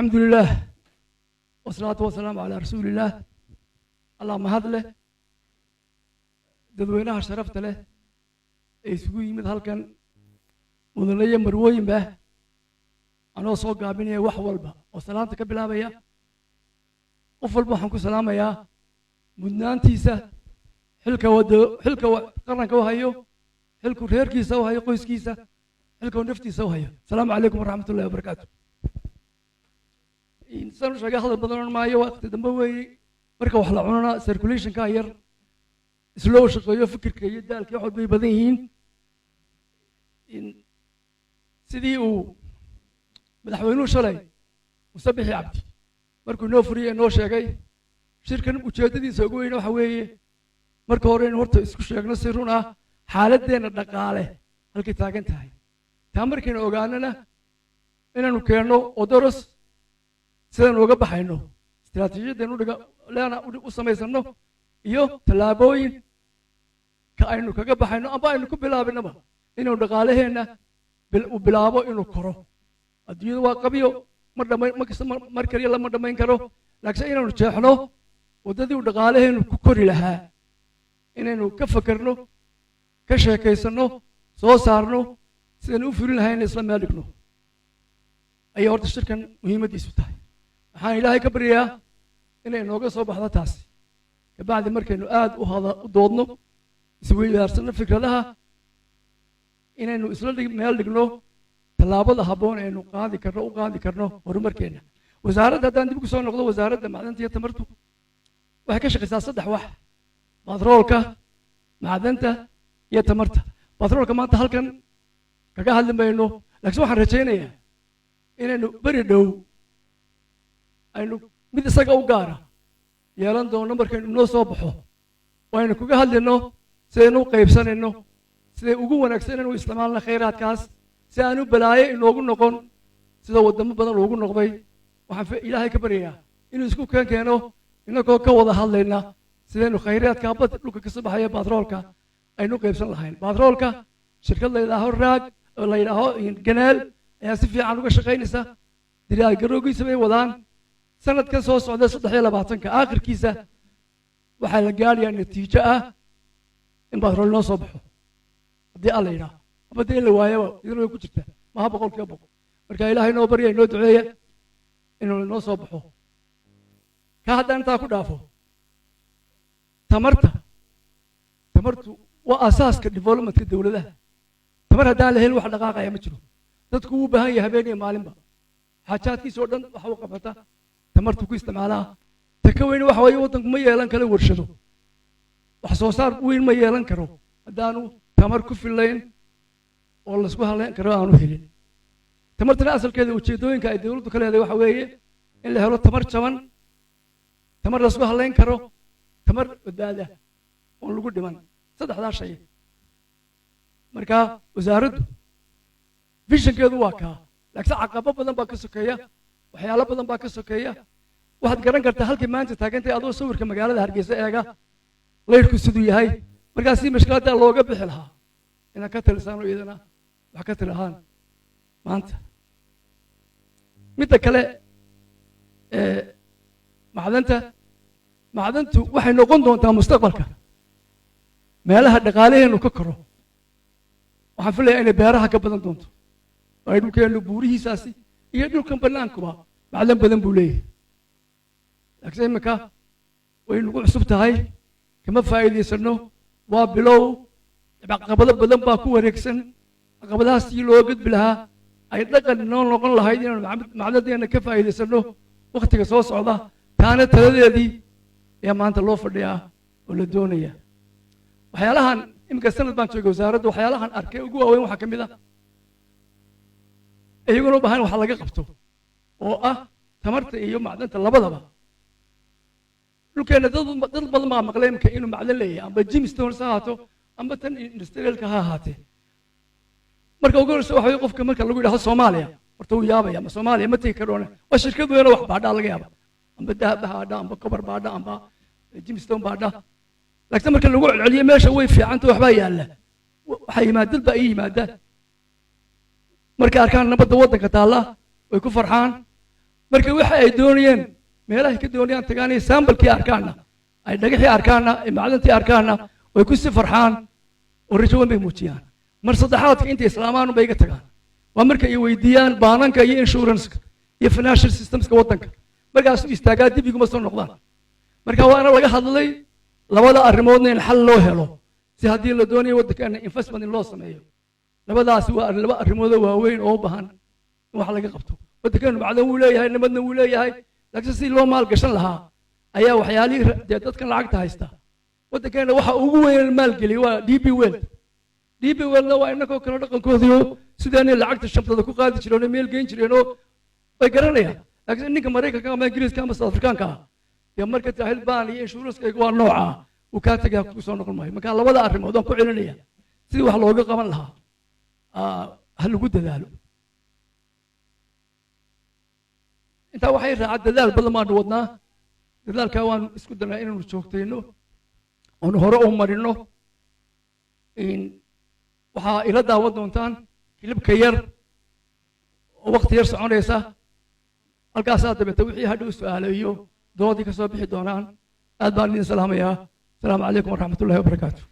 الحمد لله والصلاة والسلام على رسول الله. اللهم هذا له dadweynaha sharafta leh ee isugu yimid halkan mudanaye marwooyin bah anoo soo gaabinaya wax walba oo salaanta ka bilaabaya qof walba waxaan ku salaamayaa mudnaantiisa xilka qaranka u hayo xilku reerkiisa u hayo qoyskiisa xilka naftiisa u hayo. Assalaamu calaykum waraxmatullaahi wabarakaatuh. insan shaga hadal badan maayo waqti dambe weeye marka wax la cunana circulation ka yar islo shaqeeyo fikirka iyo daalka wax bay badan yihiin sidii uu madaxweynuhu shalay Musabix Cabdi markuu noo furiyay noo sheegay shirkan ujeedadiisa ugu weyn waxa weeye marka hore in horta isku sheegno si run ah xaaladeena dhaqaale halkay taagan tahay taa markayna ogaanana inaanu keenno odoros sidaan uga baxayno istiraatiijiyadeenu leena u samaysano iyo tallaabooyin ka aynu kaga baxayno amba aynu ku bilaabinaba inuu dhaqaalaheena u bilaabo inuu koro. adduunyada waa qabiyo mar kaliya lama dhammayn karo laakiin inaanu jeexno waddadii uu dhaqaalaheenu ku kori lahaa inaynu ka fakarno ka sheekaysano soo saarno sidaan u fulin lahayn isla meel dhigno ayay horta shirkan muhiimadiisu tahay. waxaan ilaahay ka baryayaa inay nooga soo baxdo taasi kabacdi markaynu aad u doodno isweydaarsano fikradaha inaynu isla meel dhigno tallaabada habboon aynu u qaadi karno horumarkeena. wasaaradda haddaan dib ugu soo noqdo wasaaradda macdanta iyo tamartu waxay ka shaqaysaa 3 wax: batroolka, macdanta iyo tamarta. batroolka maanta halkan kaga hadli mayno laakiin waxaan rajaynayaa inaynu beri dhow aynu mid isaga u gaara yeelan doono markaynu noo soo baxo waynu kaga hadlino sidaynu u qaybsanayno siday ugu wanaagsan inaynu isticmaalno khayraadkaas si aanu balaayo inoogu noqon sida wadamo badan ugu noqday. waxaan ilaahay ka baryayaa inuu isku keeno inagoo ka wada hadlayna sidaynu khayraadka dhulka ka soo baxaya batroolka aynu qaybsan lahayn. batroolka shirkad la yidhaaho raag oo la yidhaaho ganaal ayaa si fiican uga shaqaynaysa diraal garoogiisa bay wadaan. sanadkan soo socda 23 aakhirkiisa waxaa la gaarayaa natiijo ah in batrool noo soo baxo haddii alla yidhaaho ama dee in la waayaba idin way ku jirtaa maha 100%. marka ilaahay noo barya inoo duceeya inuu noo soo baxo. ka haddaan intaa ku dhaafo tamartu waa asaaska developmentka dowladaha. tamar haddaan la helin wax dhaqaaqaya ma jiro. dadku wuu baahan yahay habeen iyo maalinba xaajaadkiisa oo dhan waxa uu qabata tamartu ku isticmaalaa. ta ka weyn waxa weeye waddanku ma yeelan karo warshado wax soo saar weyn ma yeelan karo haddaanu tamar ku filayn oo laisku halayn karo aanu helin. tamartana asalkeeda ujeedooyinka ay dowladdu ka leedahay waxa weeye in la helo tamar jaban, tamar laisku halayn karo, tamar badbaada oon lagu dhiman. 3daa shay marka wasaaraddu visionkeedu waa kaa laakiin caqabo badan baa ka sokeeya waxyaalo badan baa ka sokeeya. waxaad garan kartaa halkii maanta taagantay adoo sawirka magaalada Hargeysa eega leyrku siduu yahay markaas si mashkiladda looga bixi lahaa inaan ka talisaano iyadana wax ka talihaan maanta. midda kale macdantu waxay noqon doontaa mustaqbalka meelaha dhaqaalaheenu ka koro. waxaan filayaa inay beeraha ka badan doonto ay dhulkeenu buurihiisaasi iyo dhulkan banaankuba macdan badan buu leeyahay laakiin imika way nagu cusub tahay kama faa'iidaysano. waa bilow caqabado badan baa ku wareegsan. caqabadahaas si loo gudbi lahaa ay dhaqan inoo noqon lahayd inaanu macdadeena ka faa'iidaysano waqtiga soo socda. taana taladeedii ayaa maanta loo fadhiyaa oo la doonaya. waxyaalahan imika sanad baan joogay wasaaradda waxyaalahan arkay ugu waaweyn waxaa ka mid ah iyaguna u baahan wax laga qabto oo ah tamarta iyo macdanta labadaba. dhulkeena dad badan baa maqlay imika inuu macdan leeyahay amba Jamestown ha ahaato amba tan industrialka ha ahaatee. marka ugu horeysa waxa qofka marka lagu yidhaahdo Soomaaliya horta uu yaabaya ma Soomaaliya ma tegi karoona waa shirkad weyn oo wax baadha laga yaaba amba dahab baadha amba kobar baadha amba Jamestown baadha. laakiin marka lagu celceliyo meesha way fiicanta waxbaa yaalla waxay yimaadeen baa yimaadaan marka arkaan nabadda waddanka taalla way ku farxaan marka waxa ay doonayeen meelaha ka doonayaan tagaanay sambalkii arkaana ay dhagaxii arkaana ay macdantii arkaana way ku si farxaan oo rajo weyn bay muujiyaan mar saddexaadka inta islaamaan bay iga tagaan waa marka ay weydiiyaan baananka iyo insurance iyo financial systemska waddanka markaas istaagaa dib iguma soo noqdaan marka waana laga hadlay labada arrimoodna in xal loo helo si haddii la doonayo waddankeena investment in loo sameeyo labadaasi waa laba arrimood waaweyn oo u baahan in wax laga qabto waddankeenu macdan wuu leeyahay nabadna wuu leeyahay laakiin si loo maalgashan lahaa ayaa waxyaalihii dee dadkan lacagta haysta waddankeena waxa ugu weyn maalgeliya waa DP World waa innagoo kale dhaqankoodiyo sidaanay lacagta shabtada ku qaadi jireen oo meel geyn jireen oo way garanayaan laakiin ninka Mareykanka ama Ingiriiska ama South Africaanka iyo marka tahil baan iyo insurance-ka waa nooca uu ka tagay ku soo noqon maayo marka labada arrimood aan ku celinaya sidii wax looga qaban lahaa hal lagu dadaalo inta waxay raacad dadaal badan ma wadnaa dadaalka waan isku danaa inaanu joogtayno oo hore u marino in waxa ila daawan doontaan hilibka yar oo waqti yar soconaysa halkaas aad dabta wixii hadhow su'aalayo doodii ka soo bixi doonaan aad baan idin salaamayaa السلام عليكم ورحمة الله وبركاته